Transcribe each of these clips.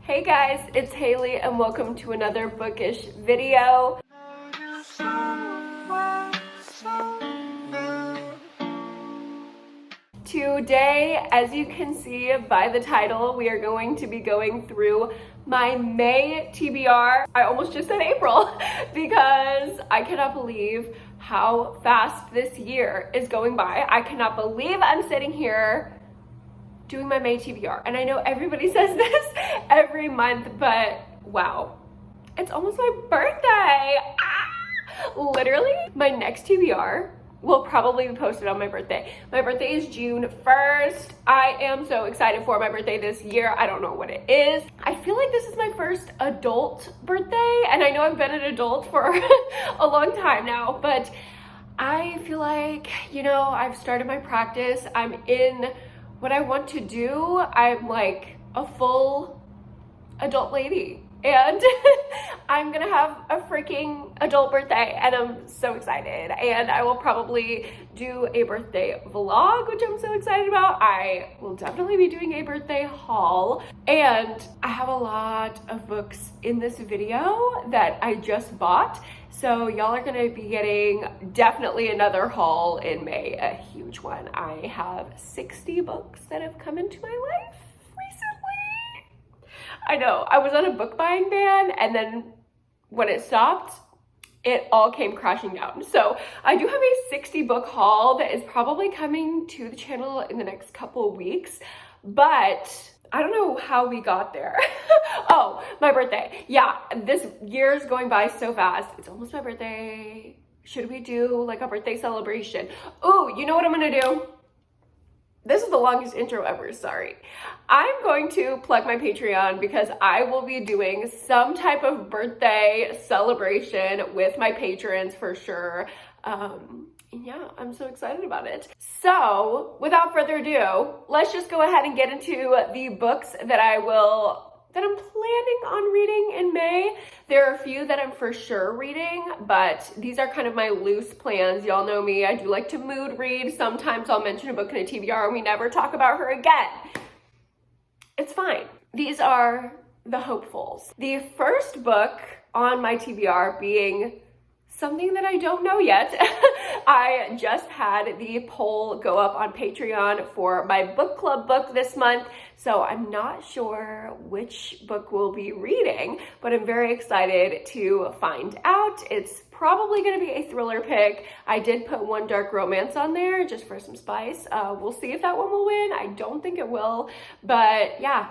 Hey guys, it's Haley and welcome to another bookish video. Today, as you can see by the title, we are going to be going through my May TBR. I almost just said April because I cannot believe how fast this year is going by. I cannot believe I'm sitting here doing my May TBR. And I know everybody says this every month, but wow, it's almost my birthday. Literally, my next TBR will probably be posted on my birthday. My birthday is June 1st. I am so excited for my birthday this year. I don't know what it is. I feel like this is my first adult birthday, and I know I've been an adult for a long time now, but I feel like, you know, I've started my practice. I'm in what I want to do. I'm like a full adult lady and I'm gonna have a freaking adult birthday and I'm so excited, and I will probably do a birthday vlog, which I'm so excited about. I will definitely be doing a birthday haul, and I have a lot of books in this video that I just bought, so y'all are gonna be getting definitely another haul in May, a huge one. I have 60 books that have come into my life recently. I know, I was on a book buying ban, and then when it stopped, it all came crashing down. So I do have a 60 book haul that is probably coming to the channel in the next couple of weeks, but I don't know how we got there. Oh, my birthday. Yeah, this year is going by so fast. It's almost my birthday. Should we do like a birthday celebration? Oh, you know what I'm gonna do? This is the longest intro ever, sorry. I'm going to plug my Patreon because I will be doing some type of birthday celebration with my patrons for sure. Yeah, I'm so excited about it. So without further ado, let's just go ahead and get into the books that I'm planning on reading in May. There are a few that I'm for sure reading, but these are kind of my loose plans. Y'all know me, I do like to mood read. Sometimes I'll mention a book in a TBR and we never talk about her again. It's fine. These are the hopefuls. The first book on my TBR being something that I don't know yet. I just had the poll go up on Patreon for my book club book this month, so I'm not sure which book we'll be reading, but I'm very excited to find out. It's probably gonna be a thriller pick. I did put one dark romance on there just for some spice. We'll see if that one will win. I don't think it will, but yeah.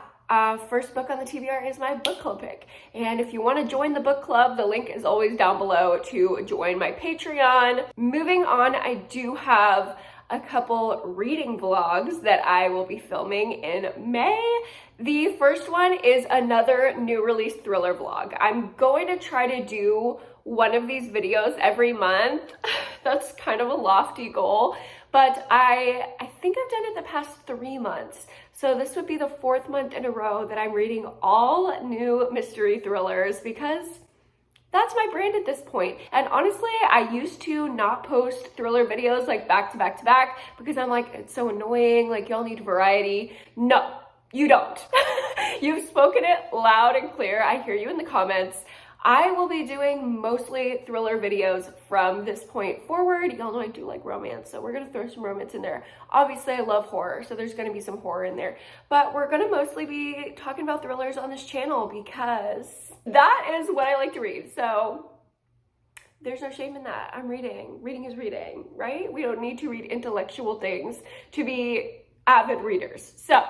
First book on the TBR is my book club pick. And if you want to join the book club, the link is always down below to join my Patreon. Moving on, I do have a couple reading vlogs that I will be filming in May. The first one is another new release thriller vlog. I'm going to try to do one of these videos every month. That's kind of a lofty goal, but I think I've done it the past 3 months. So this would be the 4th month in a row that I'm reading all new mystery thrillers because that's my brand at this point. And honestly, I used to not post thriller videos like back to back to back because I'm like, it's so annoying, like y'all need variety. No, you don't. You've spoken it loud and clear. I hear you in the comments. I will be doing mostly thriller videos from this point forward. Y'all know I do like romance, so we're gonna throw some romance in there. Obviously, I love horror, so there's gonna be some horror in there. But we're gonna mostly be talking about thrillers on this channel because that is what I like to read. So there's no shame in that. I'm reading. Reading is reading, right? We don't need to read intellectual things to be avid readers. So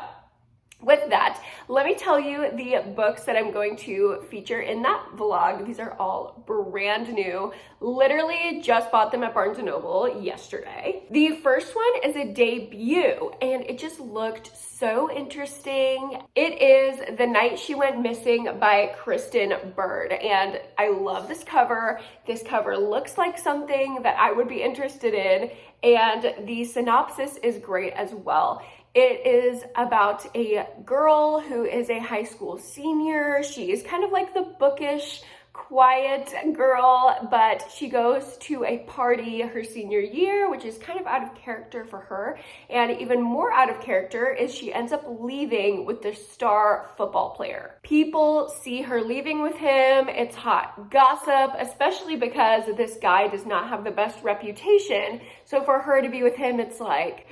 with that, let me tell you the books that I'm going to feature in that vlog. These are all brand new. Literally just bought them at Barnes & Noble yesterday. The first one is a debut and it just looked so interesting. It is The Night She Went Missing by Kristen Bird, and I love this cover. This cover looks like something that I would be interested in, and the synopsis is great as well. It is about a girl who is a high school senior. She is kind of like the bookish quiet girl, but she goes to a party her senior year, which is kind of out of character for her. And even more out of character is she ends up leaving with the star football player. People see her leaving with him. It's hot gossip, especially because this guy does not have the best reputation. So for her to be with him, it's like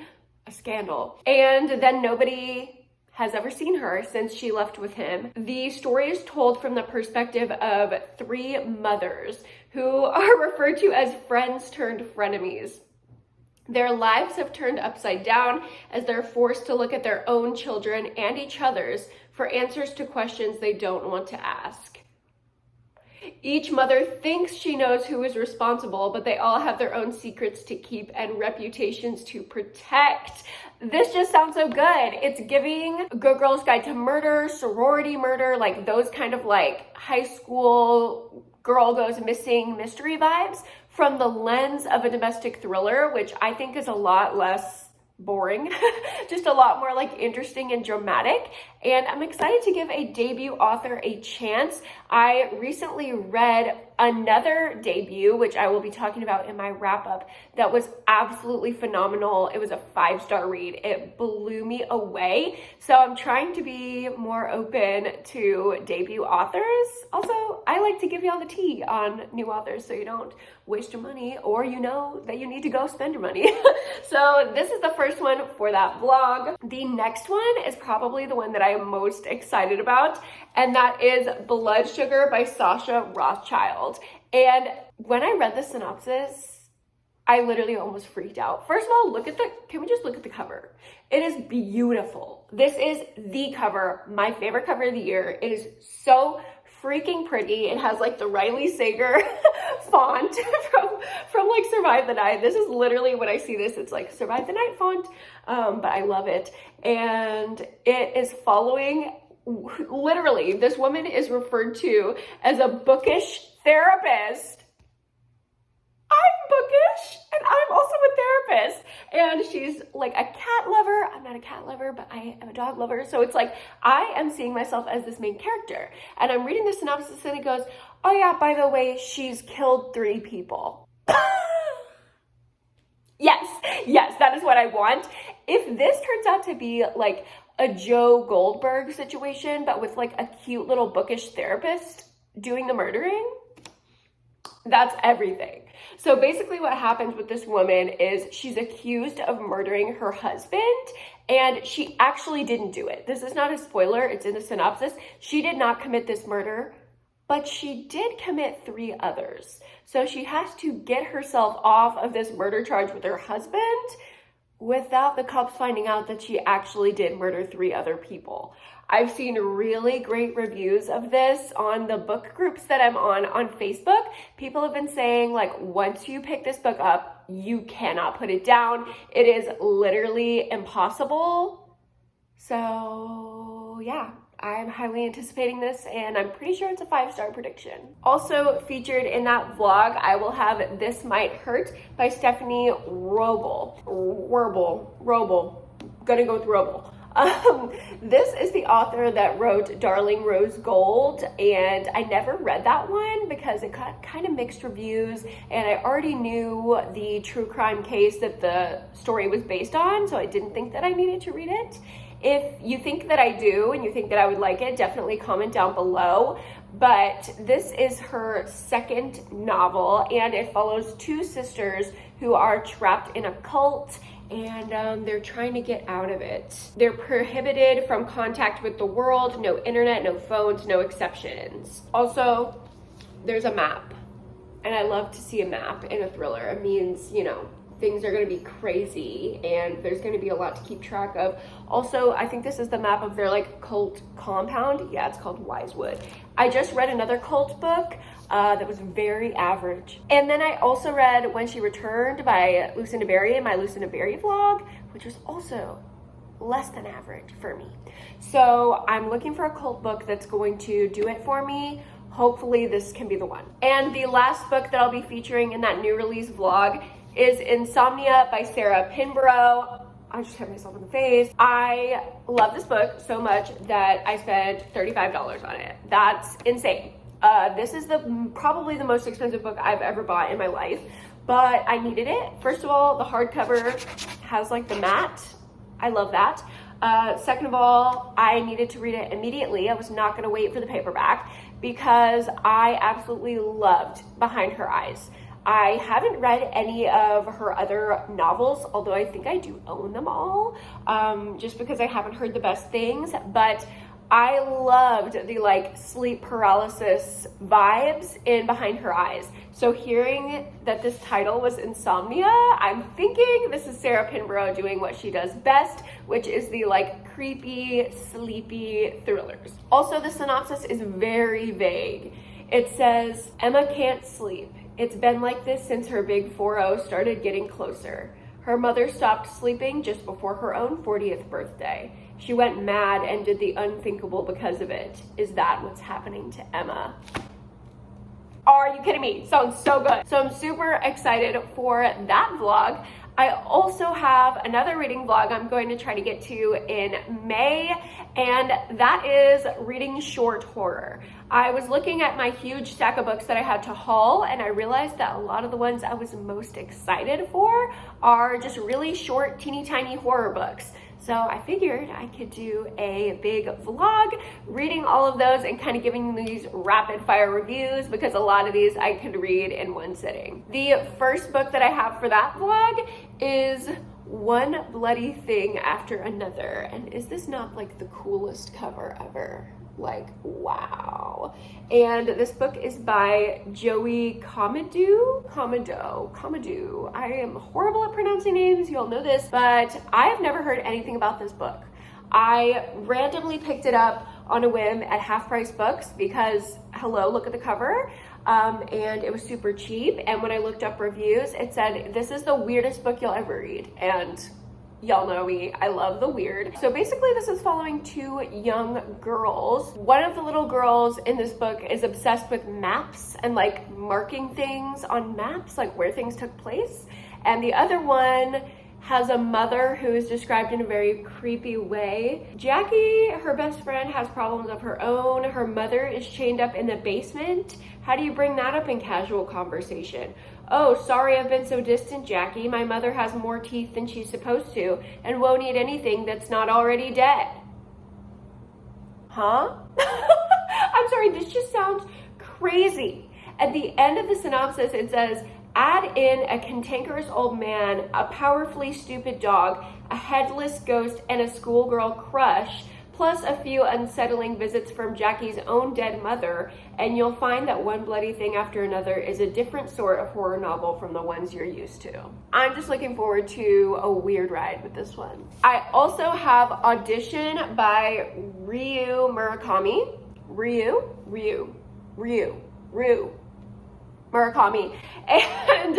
a scandal. And then nobody has ever seen her since she left with him. The story is told from the perspective of three mothers who are referred to as friends turned frenemies. Their lives have turned upside down as they're forced to look at their own children and each other's for answers to questions they don't want to ask. Each mother thinks she knows who is responsible, but they all have their own secrets to keep and reputations to protect. This just sounds so good. It's giving Good Girl's Guide to Murder, sorority murder, like those kind of like high school girl goes missing mystery vibes from the lens of a domestic thriller, which I think is a lot less boring, just a lot more like interesting and dramatic. And I'm excited to give a debut author a chance. I recently read another debut, which I will be talking about in my wrap up, that was absolutely phenomenal. It was a 5-star read. It blew me away. So I'm trying to be more open to debut authors. Also, I like to give y'all the tea on new authors so you don't waste your money, or you know that you need to go spend your money. So this is the first one for that vlog. The next one is probably the one that I am most excited about, and that is Blood Sugar by Sasha Rothschild. And when I read the synopsis, I literally almost freaked out. First of all, can we just look at the cover? It is beautiful. This is the cover, my favorite cover of the year. It is so freaking pretty. It has like the Riley Sager font from like Survive the Night. This is literally when I see this, it's like Survive the Night font, but I love it. And it is following, literally, this woman is referred to as a bookish therapist. I'm bookish and I'm also a therapist, and she's like a cat lover. I'm not a cat lover, but I am a dog lover. So it's like I am seeing myself as this main character, and I'm reading the synopsis and it goes, oh yeah, by the way, she's killed 3 people. Yes, that is what I want. If this turns out to be like a Joe Goldberg situation, but with like a cute little bookish therapist doing the murdering, that's everything. So basically what happens with this woman is she's accused of murdering her husband, and she actually didn't do it. This is not a spoiler, it's in the synopsis. She did not commit this murder, but she did commit 3 others. So she has to get herself off of this murder charge with her husband without the cops finding out that she actually did murder 3 other people. I've seen really great reviews of this on the book groups that I'm on Facebook. People have been saying, like, once you pick this book up, you cannot put it down. It is literally impossible. So yeah, I'm highly anticipating this, and I'm pretty sure it's a 5-star prediction. Also featured in that vlog, I will have This Might Hurt by Stephanie Roble. Gonna go with Roble. This is the author that wrote Darling Rose Gold, and I never read that one because it got kind of mixed reviews, and I already knew the true crime case that the story was based on, so I didn't think that I needed to read it. If you think that I do and you think that I would like it, definitely comment down below. But this is her 2nd novel, and it follows 2 sisters who are trapped in a cult, and they're trying to get out of it. They're prohibited from contact with the world, no internet, no phones, no exceptions. Also, there's a map, and I love to see a map in a thriller. It means, you know, things are going to be crazy and there's going to be a lot to keep track of. Also, I think this is the map of their like cult compound. Yeah, it's called Wisewood. I just read another cult book that was very average. And then I also read When She Returned by Lucinda Berry in my Lucinda Berry vlog, which was also less than average for me. So I'm looking for a cult book that's going to do it for me. Hopefully this can be the one. And the last book that I'll be featuring in that new release vlog is Insomnia by Sarah Pinborough. I just hit myself in the face. I love this book so much that I spent $35 on it. That's insane. This is probably the most expensive book I've ever bought in my life, but I needed it. First of all, the hardcover has like the matte. I love that. Second of all, I needed to read it immediately. I was not going to wait for the paperback because I absolutely loved Behind Her Eyes. I haven't read any of her other novels, although I think I do own them all, just because I haven't heard the best things, but I loved the like sleep paralysis vibes in Behind Her Eyes. So hearing that this title was Insomnia, I'm thinking this is Sarah Pinborough doing what she does best, which is the like creepy, sleepy thrillers. Also, the synopsis is very vague. It says, Emma can't sleep. It's been like this since her big 4-0 started getting closer. Her mother stopped sleeping just before her own 40th birthday. She went mad and did the unthinkable because of it. Is that what's happening to Emma? Are you kidding me? Sounds so good. So I'm super excited for that vlog. I also have another reading vlog I'm going to try to get to in May, and that is reading short horror. I was looking at my huge stack of books that I had to haul, and I realized that a lot of the ones I was most excited for are just really short, teeny tiny horror books. So I figured I could do a big vlog reading all of those and kind of giving these rapid fire reviews, because a lot of these I could read in one sitting. The first book that I have for that vlog is One Bloody Thing After Another. And is this not like the coolest cover ever? Like, wow. And this book is by Joey Comedo. I am horrible at pronouncing names, you all know this, but I have never heard anything about this book. I randomly picked it up on a whim at Half Price Books because, hello, look at the cover. And it was super cheap. And when I looked up reviews, it said, this is the weirdest book you'll ever read. And y'all know me, I love the weird. So basically this is following two young girls. One of the little girls in this book is obsessed with maps and like marking things on maps, like where things took place. And the other one has a mother who is described in a very creepy way. Jackie, her best friend, has problems of her own. Her mother is chained up in the basement. How do you bring that up in casual conversation? Oh, sorry I've been so distant, Jackie. My mother has more teeth than she's supposed to and won't eat anything that's not already dead. Huh? I'm sorry, this just sounds crazy. At the end of the synopsis, it says, add in a cantankerous old man, a powerfully stupid dog, a headless ghost, and a schoolgirl crush, plus a few unsettling visits from Jackie's own dead mother, and you'll find that One Bloody Thing After Another is a different sort of horror novel from the ones you're used to. I'm just looking forward to a weird ride with this one. I also have Audition by Ryu Murakami. Ryu Murakami. And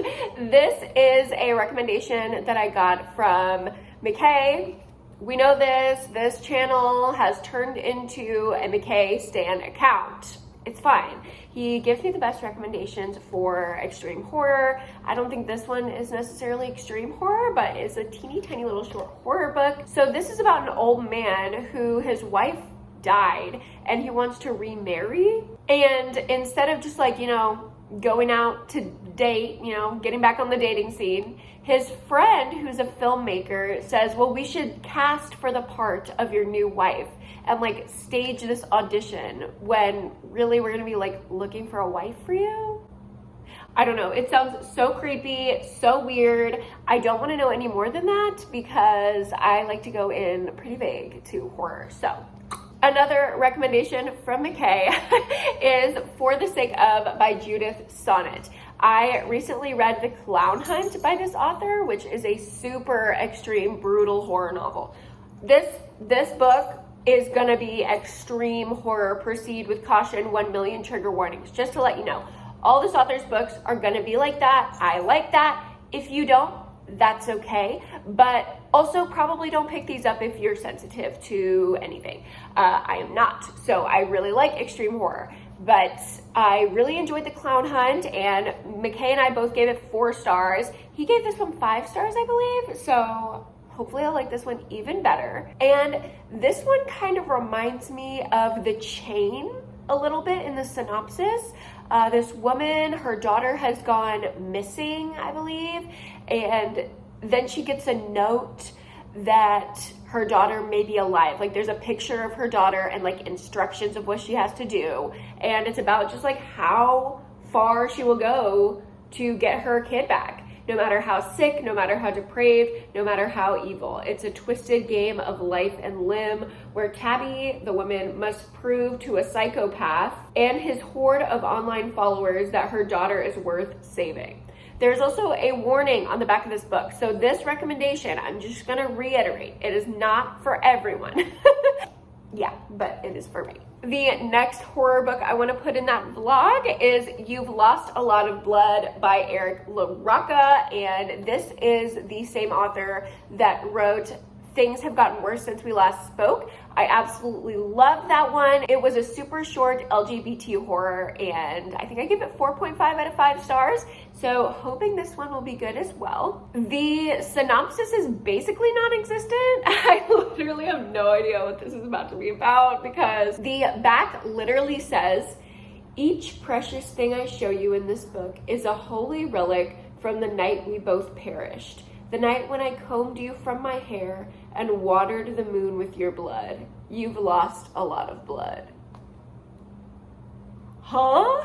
this is a recommendation that I got from McKay. We know this channel has turned into a McKay Stan account. It's fine. He gives me the best recommendations for extreme horror. I don't think this one is necessarily extreme horror, but it's a teeny tiny little short horror book. So this is about an old man who his wife died and he wants to remarry. And instead of just like, you know, going out to date, you know, getting back on the dating scene, his friend, who's a filmmaker, says, well, we should cast for the part of your new wife and like stage this audition when really we're gonna be like looking for a wife for you. I don't know, it sounds so creepy, so weird. I don't want to know any more than that because I like to go in pretty vague to horror. So another recommendation from McKay is For the Sake Of by Judith Sonnet. I recently read The Clown Hunt by this author, which is a super extreme, brutal horror novel. This book is gonna be extreme horror. Proceed with caution, 1 million trigger warnings. Just to let you know, all this author's books are gonna be like that. I like that. If you don't, that's okay. But also probably don't pick these up if you're sensitive to anything. I am not. So I really like extreme horror. But I really enjoyed The Clown Hunt, and McKay and I both gave it 4 stars. He gave this one 5 stars, I believe. So hopefully I'll like this one even better. And this one kind of reminds me of The Chain a little bit in the synopsis. This woman, her daughter has gone missing, I believe, and then she gets a note that her daughter may be alive. Like, there's a picture of her daughter and like instructions of what she has to do, and it's about just like how far she will go to get her kid back, no matter how sick, no matter how depraved, no matter how evil. It's a twisted game of life and limb where Tabby, the woman, must prove to a psychopath and his horde of online followers that her daughter is worth saving. There's also a warning on the back of this book. So this recommendation, I'm just gonna reiterate, it is not for everyone. Yeah, but it is for me. The next horror book I want to put in that vlog is You've Lost a Lot of Blood by Eric LaRocca, and this is the same author that wrote Things Have Gotten Worse Since We Last Spoke. I absolutely loved that one. It was a super short LGBT horror, and I think I give it 4.5 out of 5 stars. So hoping this one will be good as well. The synopsis is basically non-existent. I literally have no idea what this is about to be about, because the back literally says, each precious thing I show you in this book is a holy relic from the night we both perished. The night when I combed you from my hair and watered the moon with your blood. You've lost a lot of blood. Huh?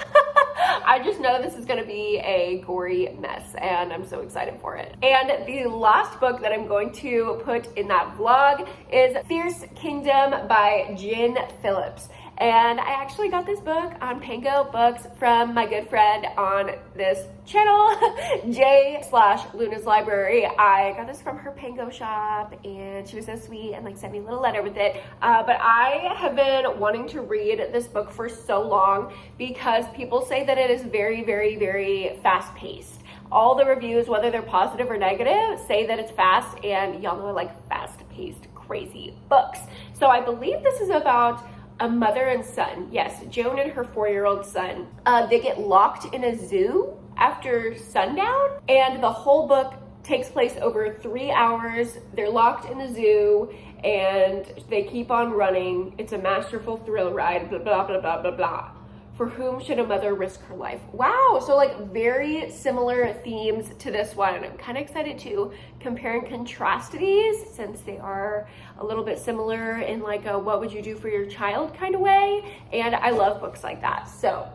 I just know this is gonna be a gory mess, and I'm so excited for it. And the last book that I'm going to put in that vlog is Fierce Kingdom by Jen Phillips. And I actually got this book on Pango Books from my good friend on this channel, J/Luna's Library. I got this from her Pango shop, and she was so sweet and like sent me a little letter with it. But I have been wanting to read this book for so long because people say that it is very, very, very fast paced. All the reviews, whether they're positive or negative, say that it's fast, and y'all know I like fast paced, crazy books. So I believe this is about a mother and son. Yes, Joan and her 4-year-old son. They get locked in a zoo after sundown, and the whole book takes place over 3 hours. They're locked in a zoo and they keep on running. It's a masterful thrill ride, blah, blah, blah, blah, blah, blah. For whom should a mother risk her life? Wow, so like very similar themes to this one. I'm kind of excited to compare and contrast these, since they are a little bit similar in like a what would you do for your child kind of way. And I love books like that. So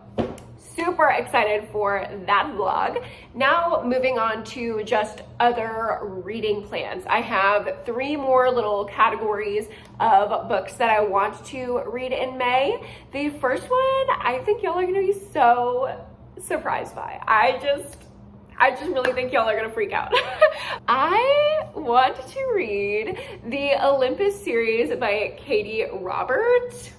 super excited for that vlog. Now moving on to just other reading plans. I have 3 more little categories of books that I want to read in May. The first one, I think y'all are gonna be so surprised by. I just really think y'all are gonna freak out. I want to read the Olympus series by Katie Roberts,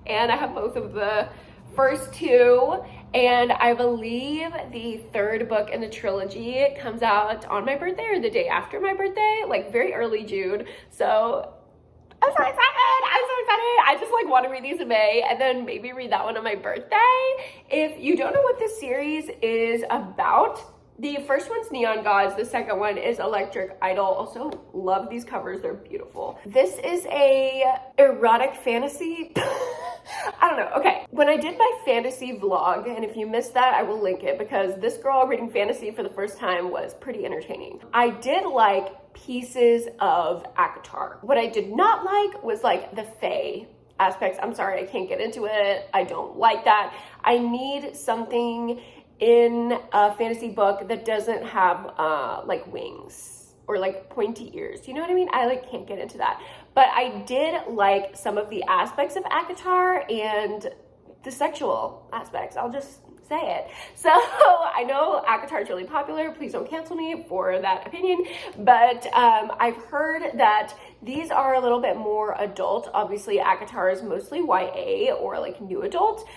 and I have both of the first 2, and I believe the 3rd book in the trilogy comes out on my birthday or the day after my birthday, like very early June. So I'm so excited. I just like want to read these in May and then maybe read that one on my birthday. If you don't know what this series is about, the first one's Neon Gods, the second one is Electric Idol. Also love these covers, they're beautiful. This is a erotic fantasy. I don't know, okay. When I did my fantasy vlog, and if you missed that, I will link it, because this girl reading fantasy for the first time was pretty entertaining. I did like pieces of ACOTAR. What I did not like was like the fae aspects. I'm sorry, I can't get into it. I don't like that. I need something in a fantasy book that doesn't have like wings or like pointy ears. You know what I mean? I like can't get into that. But I did like some of the aspects of ACOTAR and the sexual aspects. I'll just say it. So I know ACOTAR is really popular. Please don't cancel me for that opinion. But I've heard that these are a little bit more adult. Obviously, ACOTAR is mostly YA or like new adult.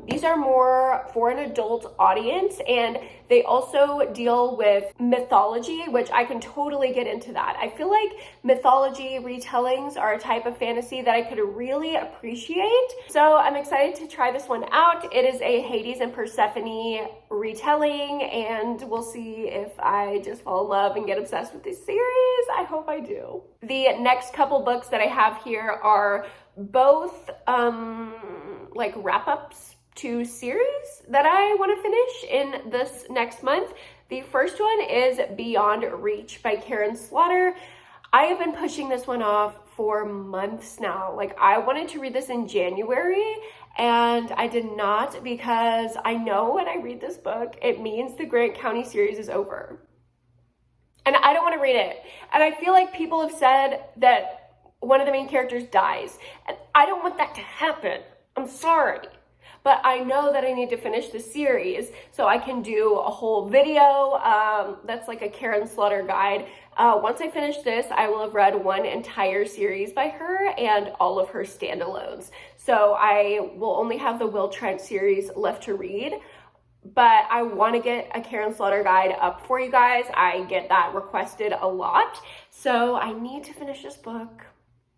These are more for an adult audience, and they also deal with mythology, which I can totally get into that. I feel like mythology retellings are a type of fantasy that I could really appreciate. So I'm excited to try this one out. It is a Hades and Persephone retelling, and we'll see if I just fall in love and get obsessed with this series. I hope I do. The next couple books that I have here are both like wrap-ups to series that I want to finish in this next month. The first one is Beyond Reach by Karen Slaughter. I have been pushing this one off for months now. Like, I wanted to read this in January and I did not, because I know when I read this book, it means the Grant County series is over. And I don't want to read it. And I feel like people have said that one of the main characters dies. And I don't want that to happen. I'm sorry. But I know that I need to finish the series so I can do a whole video that's like a Karen Slaughter guide. Once I finish this, I will have read one entire series by her and all of her standalones. So I will only have the Will Trent series left to read. But I want to get a Karen Slaughter guide up for you guys. I get that requested a lot. So I need to finish this book,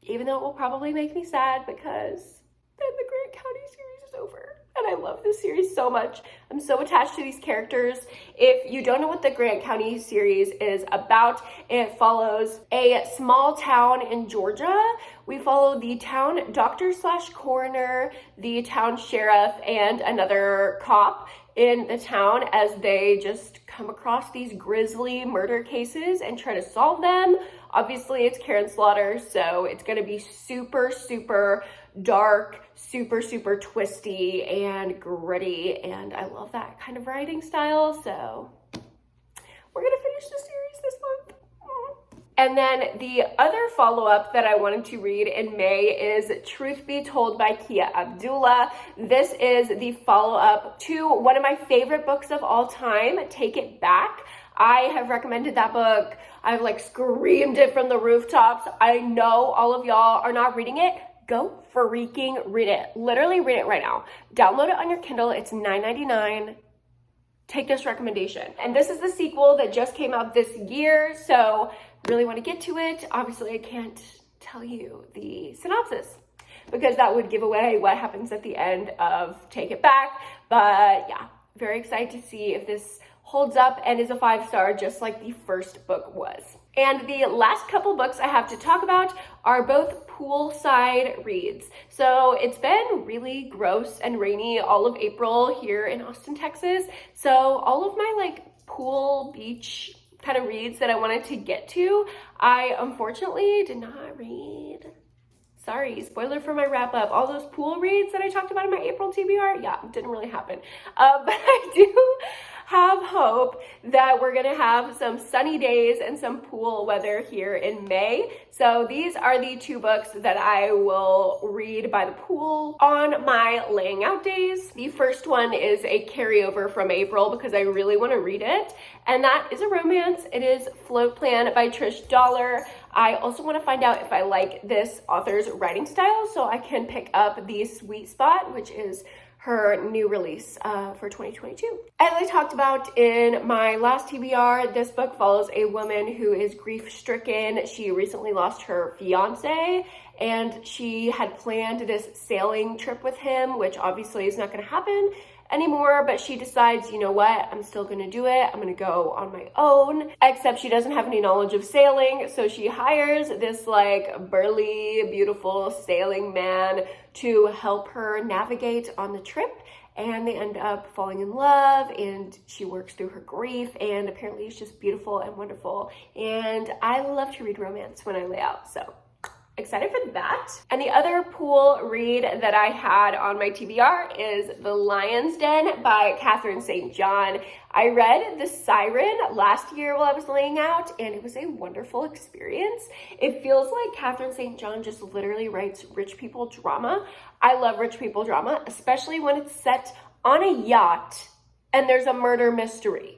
even though it will probably make me sad, because then the Grant County series is over. And I love this series so much. I'm so attached to these characters. If you don't know what the Grant County series is about, it follows a small town in Georgia. We follow the town doctor/coroner, the town sheriff, and another cop in the town as they just come across these grisly murder cases and try to solve them. Obviously, it's Karen Slaughter, so it's gonna be super, super dark, super, super twisty and gritty, and I love that kind of writing style, so we're gonna finish the series this month. And then the other follow-up that I wanted to read in May is Truth Be Told by Kia Abdullah. This is the follow-up to one of my favorite books of all time, Take It Back. I have recommended that book. I've like screamed it from the rooftops. I know all of y'all are not reading it. Go freaking read it. Literally read it right now. Download it on your Kindle. It's $9.99. Take this recommendation. And this is the sequel that just came out this year, so really want to get to it. Obviously, I can't tell you the synopsis because that would give away what happens at the end of Take It Back. But yeah, very excited to see if this holds up and is a 5-star just like the first book was. And the last couple books I have to talk about are both poolside reads. So it's been really gross and rainy all of April here in Austin, Texas. So all of my like pool beach kind of reads that I wanted to get to, I unfortunately did not read. Sorry, spoiler for my wrap up. All those pool reads that I talked about in my April TBR, yeah, didn't really happen. But I do have hope that we're gonna have some sunny days and some pool weather here in May. So these are the two books that I will read by the pool on my laying out days. The first one is a carryover from April because I really want to read it, and that is a romance. It is Float Plan by Trish Dollar. I also want to find out if I like this author's writing style so I can pick up The Sweet Spot, which is her new release for 2022. As I talked about in my last TBR, this book follows a woman who is grief-stricken. She recently lost her fiance, and she had planned this sailing trip with him, which obviously is not going to happen anymore, but she decides, you know what, I'm still gonna do it. I'm gonna go on my own, except she doesn't have any knowledge of sailing, so she hires this like burly, beautiful sailing man to help her navigate on the trip, and they end up falling in love, and she works through her grief, and apparently it's just beautiful and wonderful, and I love to read romance when I lay out, so excited for that. And the other pool read that I had on my TBR is The Lion's Den by Catherine St. John. I read The Siren last year while I was laying out, and it was a wonderful experience. It feels like Catherine St. John just literally writes rich people drama. I love rich people drama, especially when it's set on a yacht and there's a murder mystery.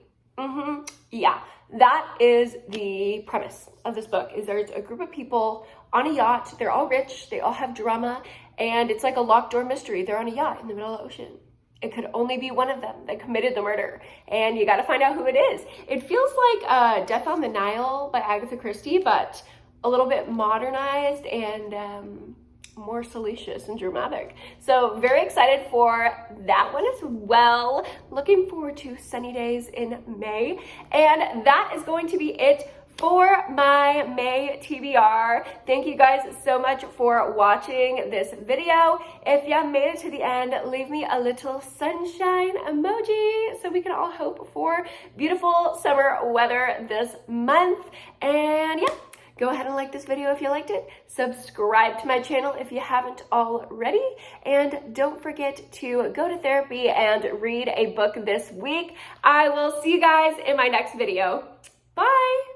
Yeah, that is the premise of this book, is there's a group of people on a yacht. They're all rich, they all have drama, and it's like a locked door mystery. They're on a yacht in the middle of the ocean. It could only be one of them that committed the murder, and you gotta find out who it is. It feels like Death on the Nile by Agatha Christie, but a little bit modernized and more salacious and dramatic. So very excited for that one as well. Looking forward to sunny days in May. And that is going to be it for my May TBR. Thank you guys so much for watching this video. If you made it to the end, leave me a little sunshine emoji so we can all hope for beautiful summer weather this month. And yeah, go ahead and like this video if you liked it. Subscribe to my channel if you haven't already. And don't forget to go to therapy and read a book this week. I will see you guys in my next video. Bye!